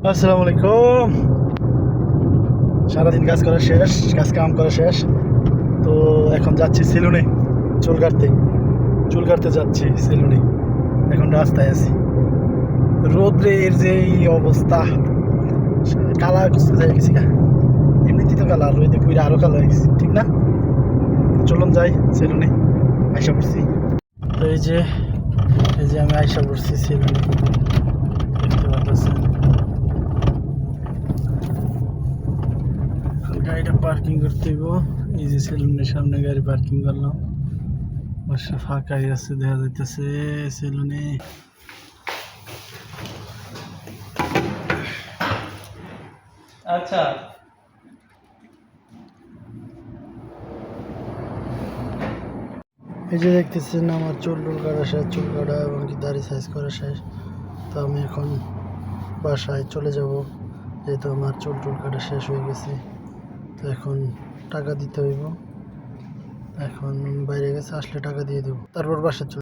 আসসালামু আলাইকুম। সারাদিন কাজ করা শেষ, কাজ কাম করা শেষ। তো এখন যাচ্ছি সেলুনে চুল কাটতে যাচ্ছি সেলুনে। এখন রাস্তায় আছি, রোদ্রের যে এই অবস্থা, কালা কুচতে যাই গেছি গা। এমনিতেই তো কালা, রোদে পুইরা আরো কালো হয়ে গেছি, ঠিক না? চলুন যাই সেলুনে। আইসা পড়ছি। তো এই যে আমি আইসা পড়ছি সেলুনে, দেখতে পাচ্ছেন। গাড়িটা পার্কিং করতে হইব। এই যে সেলুনের সামনে গাড়ি পার্কিং করলাম, অবশ্য ফাঁকাই আছে, দেখা যাইতেছে সেলুনে। আচ্ছা, এই যে দেখতেছেন আমার চুল কাটা শেষ, চুল কাটা এবং কি দাড়ি সাইজ করা শেষ। তো আমি এখন বাসায় চলে যাব, যেহেতু আমার চুল কাটা শেষ হয়ে গেছে। তো এখন টাকা দিতে হইব। এখন বাইরে গেছে, আসলে টাকা দিয়ে দেবো, তারপর বাসায় চলে